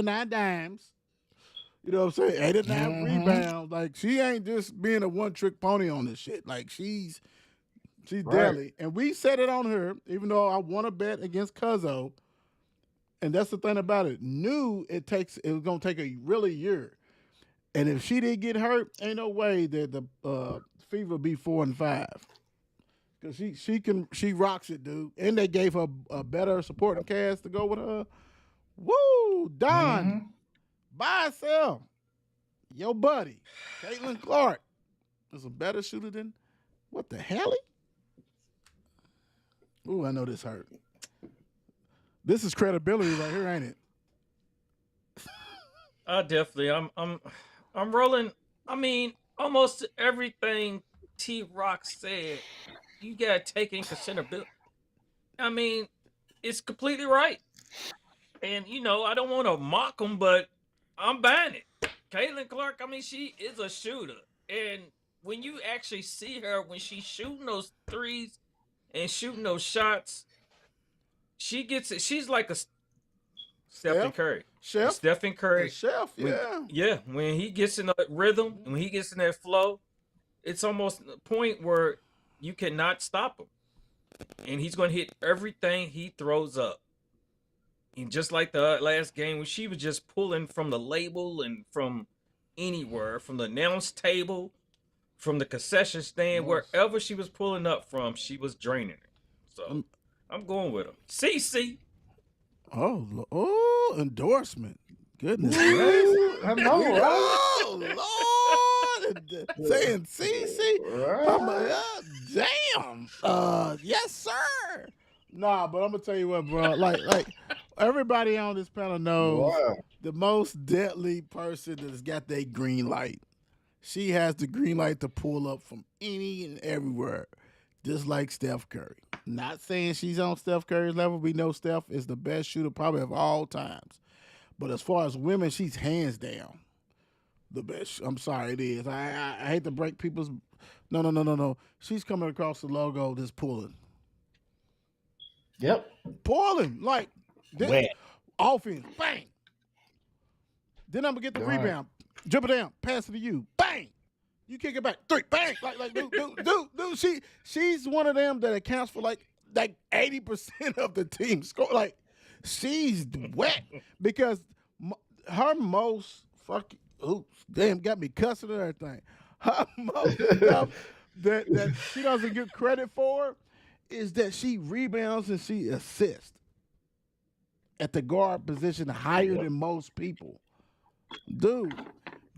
9 dimes. You know what I'm saying? 8 or 9 rebounds. Like, she ain't just being a one-trick pony on this shit. Like, she's deadly. And we said it on her, even though I want to bet against Cuzzo. And that's the thing about it. Knew it was gonna take a really year. And if she didn't get hurt, ain't no way that the Fever be 4 and 5. Cause she rocks it, dude. And they gave her a better supporting cast to go with her. Woo! Don. By herself. Your buddy, Caitlin Clark, is a better shooter than what the hell? Ooh, I know this hurt. This is credibility right here, ain't it?
Definitely. I'm rolling. I mean, almost everything T Rock said, you gotta take in consideration. I mean, it's completely right. And you know, I don't want to mock him, but I'm buying it. Caitlin Clark, I mean, she is a shooter. And when you actually see her when she's shooting those threes and shooting those shots, she gets it. She's like a Stephen Curry. Stephen Curry.
Chef, yeah.
When he gets in that rhythm, when he gets in that flow, it's almost a point where you cannot stop him. And he's going to hit everything he throws up. And just like the last game, when she was just pulling from the label and from anywhere, from the announce table, from the concession stand, wherever she was pulling up from, she was draining it. So I'm going with him. CC.
Oh, endorsement. Goodness gracious.
I know, right?
Oh, Lord. Saying CC. Damn. Yes, sir. Nah, but I'm going to tell you what, bro. Like everybody on this panel knows the most deadly person that's got that green light. She has the green light to pull up from any and everywhere, just like Steph Curry. Not saying she's on Steph Curry's level. We know Steph is the best shooter probably of all times. But as far as women, she's hands down the best. I'm sorry, it is. I hate to break people's... No. She's coming across the logo just pulling.
Yep.
Pulling. Like, this offense. Bang. Then I'm gonna get the
All right.
rebound, dribble down, pass it to you, bang. You kick it back, 3, bang. Like, dude. She's one of them that accounts for like 80% of the team score. Like, she's wet because her most fucking oops, damn, got me cussing and everything. Her most stuff that she doesn't get credit for is that she rebounds and she assists at the guard position higher than most people. Dude,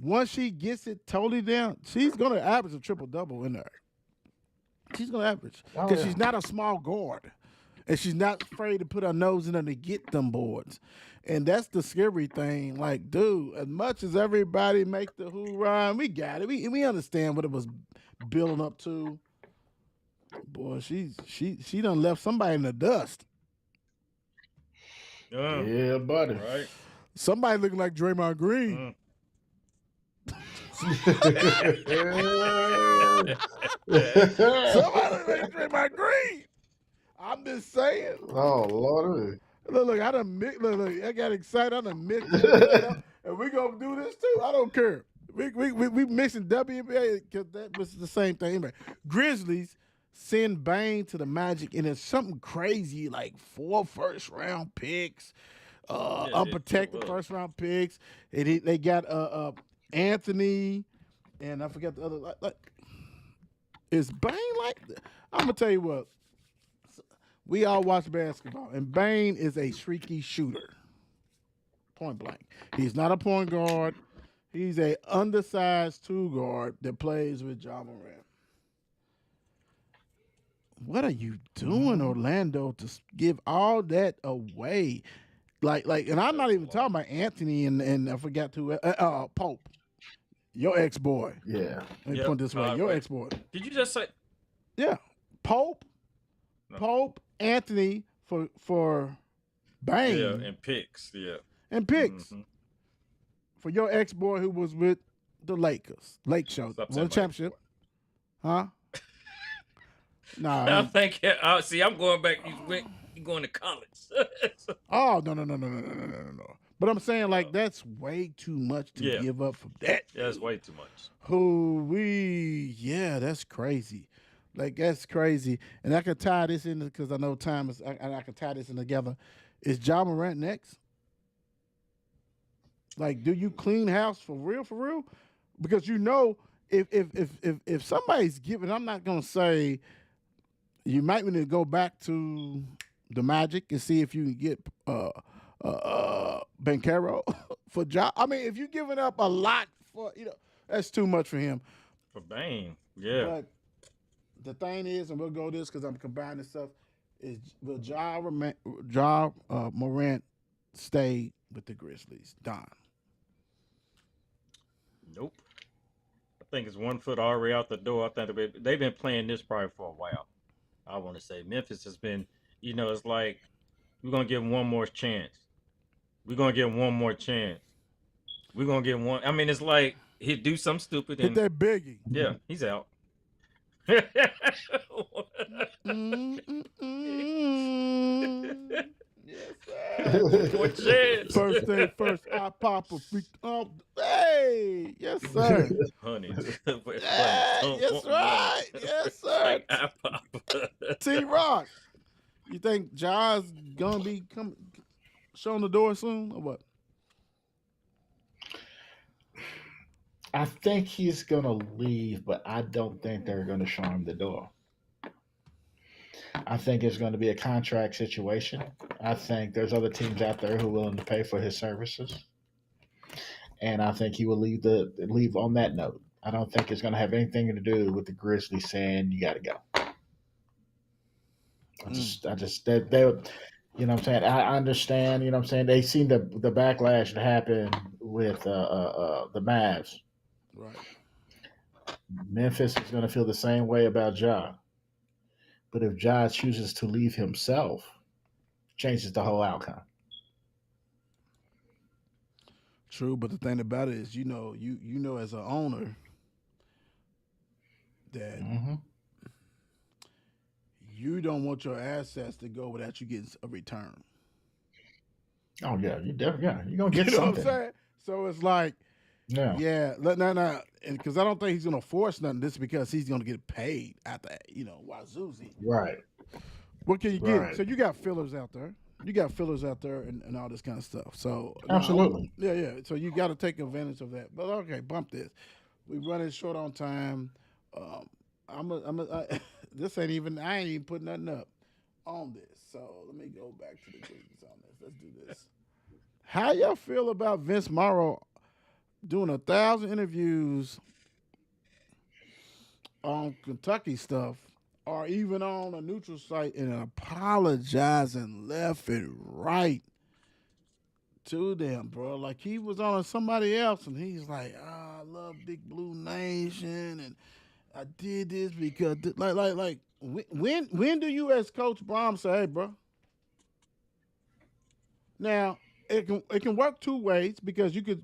once she gets it totally down, she's gonna average a triple-double in there. She's gonna average because she's not a small guard, and she's not afraid to put her nose in there to get them boards. And that's the scary thing. Like, dude, as much as everybody make the hoorah, we got it. We understand what it was building up to. Boy, she done left somebody in the dust.
Yeah, buddy.
Right.
Somebody looking like Draymond Green. Somebody looking like Draymond Green. I'm just saying.
Oh Lord.
Look, I done look, I got excited. I done mixed it up, and we gonna do this too. I don't care. We mixing WNBA because that was the same thing. Anyway, Grizzlies send Bane to the Magic, and it's something crazy like 4 first-round picks, unprotected first-round picks, and they got Anthony, and I forgot the other. Like, is Bane like? I'm gonna tell you what. We all watch basketball, and Bane is a streaky shooter. Point blank. He's not a point guard. He's a undersized 2 guard that plays with Ja Morant. What are you doing, Orlando, to give all that away? Like, and I'm not even talking about Anthony and I forgot to Pope, your ex-boy.
Yeah.
Let me put it this way, your ex-boy.
Did you just say?
Yeah, Pope,
No.
Pope, Anthony for Bane.
Yeah, and picks. Yeah.
And picks
Mhm.
for your ex-boy who was with the Lakers. Lake Show.
Stop
Won
saying
a championship. Huh?
I
Nah.
think. See, I'm going back. You going to college?
Oh, no. But I'm saying, like, that's way too much to
Yeah.
give up for that.
That's way too much.
That's crazy. Like, that's crazy. And I can tie this in because I know time is, and I can tie this in together. Is Ja Morant next? Like, do you clean house for real? Because you know, if somebody's giving, I'm not gonna say you might want to go back to the Magic and see if you can get Banchero for Ja. I mean, if you're giving up a lot for, that's too much for him.
For Bane. Yeah.
But the thing is, and we'll go this because I'm combining stuff, is will Ja Morant stay with the Grizzlies? Don.
Nope. I think it's 1 foot already out the door. I think they've been playing this probably for a while. I want to say Memphis has been, it's like we're gonna give him one more chance. We're gonna give him one more chance. We're gonna give him one. I mean, it's like he'd do something stupid
Hit
and
that biggie.
yeah, he's out.
Yes, sir.
One chance.
First thing first, I pop a freak. Oh, hey, yes, sir.
Honey.
Hey, yes, right. Yes, sir. T-Rock. You think Ja's gonna be showing the door soon or what?
I think he's gonna leave, but I don't think they're gonna show him the door. I think it's going to be a contract situation. I think there's other teams out there who are willing to pay for his services, and I think he will leave on that note. I don't think it's going to have anything to do with the Grizzlies saying you got to go. I just they you know what I'm saying. I understand. You know what I'm saying. They seen the backlash that happened with the Mavs.
Right.
Memphis is going to feel the same way about Ja. But if Ja chooses to leave himself, changes the whole outcome.
True, but the thing about it is, you know, as an owner, that you don't want your assets to go without you getting a return.
Oh yeah, you're gonna get
You know
something.
what I'm saying? So it's like,
Yeah.
yeah, no, and because I don't think he's gonna force nothing. This is because he's gonna get paid after Wazoozy.
Right.
What can you get?
Right.
So you got fillers out there. You got fillers out there and all this kind of stuff. So
Absolutely.
yeah. So you got to take advantage of that. But okay, bump this. We running short on time. This ain't even. I ain't even putting nothing up on this. So let me go back to the greens on this. Let's do this. How y'all feel about Vince Morrow doing 1,000 interviews on Kentucky stuff, or even on a neutral site and apologizing left and right to them, bro? Like he was on somebody else, and he's like, "I love Big Blue Nation, and I did this because like when do you as Coach Brom say, hey, bro?" Now it can work two ways because you could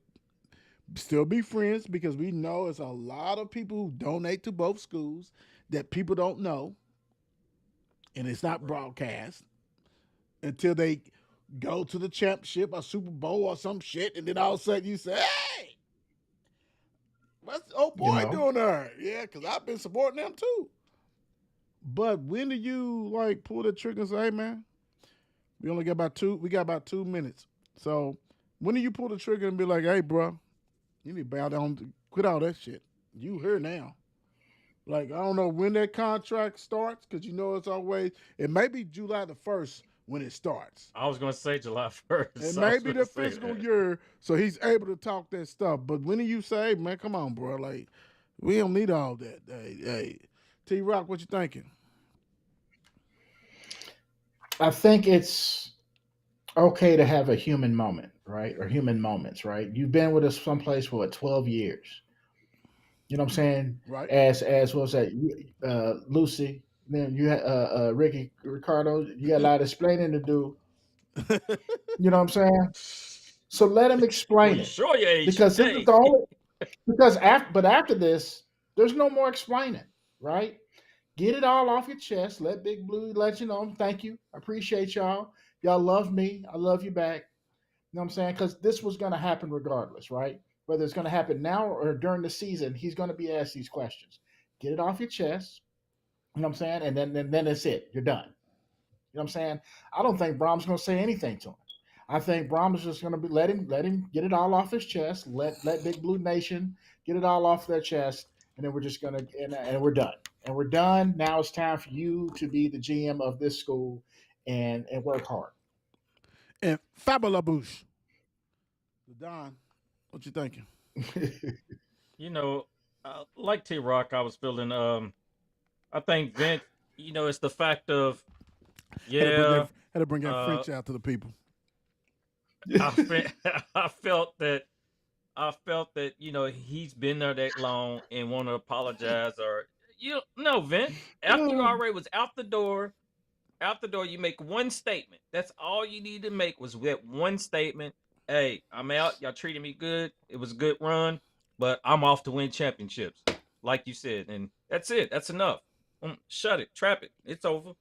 still be friends because we know it's a lot of people who donate to both schools that people don't know, and it's not broadcast until they go to the championship or Super Bowl or some shit, and then all of a sudden you say, "Hey, what's old boy doing there?" Yeah, because I've been supporting them too. But when do you like pull the trigger and say, "Hey, man, we only got about 2 minutes." So when do you pull the trigger and be like, "Hey, bro, you need to bow down, quit all that shit. You here now." Like, I don't know when that contract starts because it may be July the 1st when it starts.
I was going to say July 1st.
It may be the fiscal year, so he's able to talk that stuff. But when do you say, man, come on, bro, like, we don't need all that. Hey, T-Rock, what you thinking?
I think it's okay to have a human moment, right? Or human moments, right? You've been with us someplace for 12 years. You know what I'm saying?
Right.
As what was that? Lucy. Then you had Ricky Ricardo. You got a lot of explaining to do. You know what I'm saying? So let him explain it.
Sure, your age
because this
today.
is the only. Because after this, there's no more explaining, right? Get it all off your chest. Let Big Blue let you know. Thank you. I appreciate y'all. Y'all love me. I love you back. You know what I'm saying? Because this was going to happen regardless, right? Whether it's going to happen now or during the season, he's going to be asked these questions. Get it off your chest. You know what I'm saying? And then that's it. You're done. You know what I'm saying? I don't think Brom's going to say anything to him. I think Brom is just going to be let him get it all off his chest. Let Big Blue Nation get it all off their chest, and then we're just going to and we're done. And we're done. Now it's time for you to be the GM of this school and work hard.
And Fabula Bush, Don, what you thinking?
Like T-Rock, I was feeling. I think Vince. It's the fact of
had to bring that French out to the people.
I felt that he's been there that long and want to apologize or Vince, after you already was out the door, you make one statement. That's all you need to make was that one statement. Hey, I'm out. Y'all treated me good. It was a good run, but I'm off to win championships, like you said, and that's it. That's enough. Shut it. Trap it. It's over.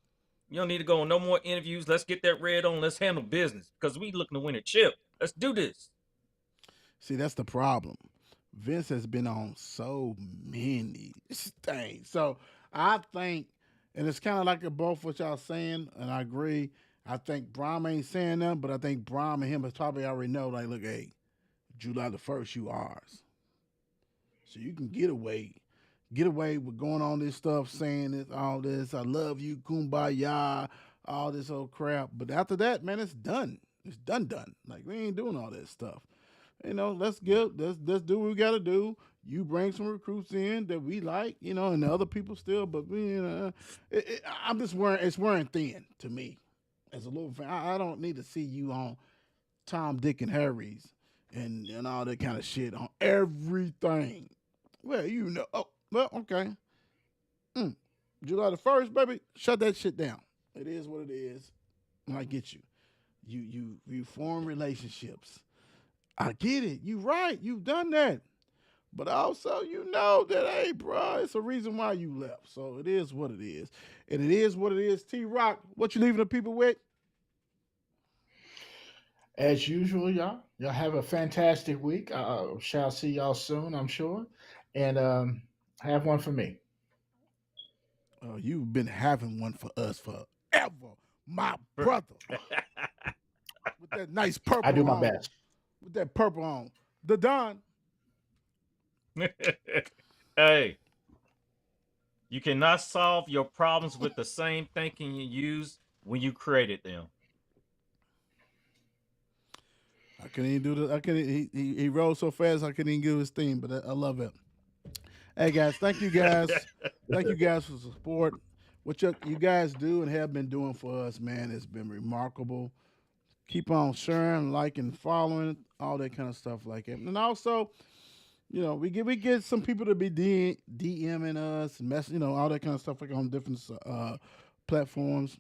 You don't need to go on no more interviews. Let's get that red on. Let's handle business because we looking to win a chip. Let's do this.
See, that's the problem. Vince has been on so many things. So I think, and it's kind of like both what y'all saying, and I agree. I think Brom ain't saying that, but I think Brom and him has probably already know, like, look, hey, July the 1st, you ours. So you can get away with going on this stuff, saying this, all this, I love you, kumbaya, all this old crap. But after that, man, it's done. It's done. Like, we ain't doing all that stuff. Let's do what we got to do. You bring some recruits in that we like, and the other people still, but I'm just it's wearing thin to me as a little fan. I don't need to see you on Tom, Dick, and Harry's and all that kind of shit on everything. Well, okay. July the 1st, baby, shut that shit down. It is what it is. I get you. You form relationships. I get it. You right. You've done that. But also, that, hey, bro, it's a reason why you left. So it is what it is. And it is what it is. T-Rock, what you leaving the people with?
As usual, y'all have a fantastic week. Shall see y'all soon, I'm sure. And have one for me.
Oh, you've been having one for us forever, my brother. With that nice purple
I do my
on.
best.
With that purple on. The Don.
Hey, you cannot solve your problems with the same thinking you used when you created them.
I couldn't even do the. I couldn't. He rolled so fast I couldn't even give his theme, but I love it. Hey guys, thank you guys. Thank you guys for the support. What you guys do and have been doing for us, man, it's been remarkable. Keep on sharing, liking, following, all that kind of stuff like that. And also, we get some people to be DMing us and all that kind of stuff like on different platforms.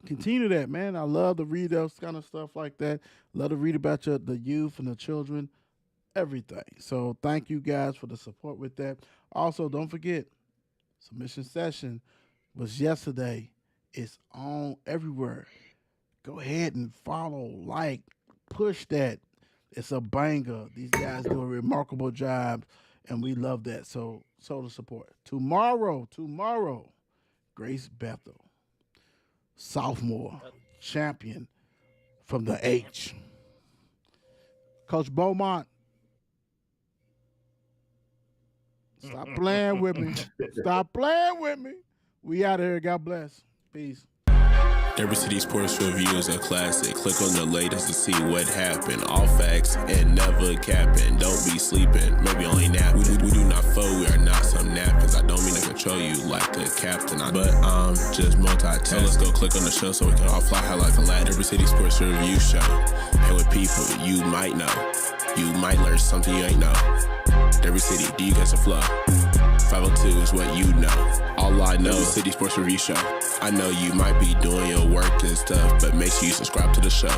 Continue that, man. I love to read those kind of stuff like that. Love to read about the youth and the children, everything. So thank you guys for the support with that. Also, don't forget, submission session was yesterday. It's on everywhere. Go ahead and follow, like, push that. It's a banger. These guys do a remarkable job, and we love that. So the support. Tomorrow, Grace Bethel, sophomore champion from the H. Coach Beaumont, stop playing with me. Stop playing with me. We out of here. God bless. Peace.
Every City Sports Review is a classic. Click on the latest to see what happened. All facts and never capping. Don't be sleeping, maybe only napping. We do not fold, we are not some napkins. I don't mean to control you like a captain, but I'm just multitasking. So let's go click on the show so we can all fly high like a lad. Every City Sports Review show. And with people you might know. You might learn something you ain't know. Every city, do you guys a flow? 502 is what you know. All I know is City Sports Review Show. I know you might be doing your work and stuff, but make sure you subscribe to the show.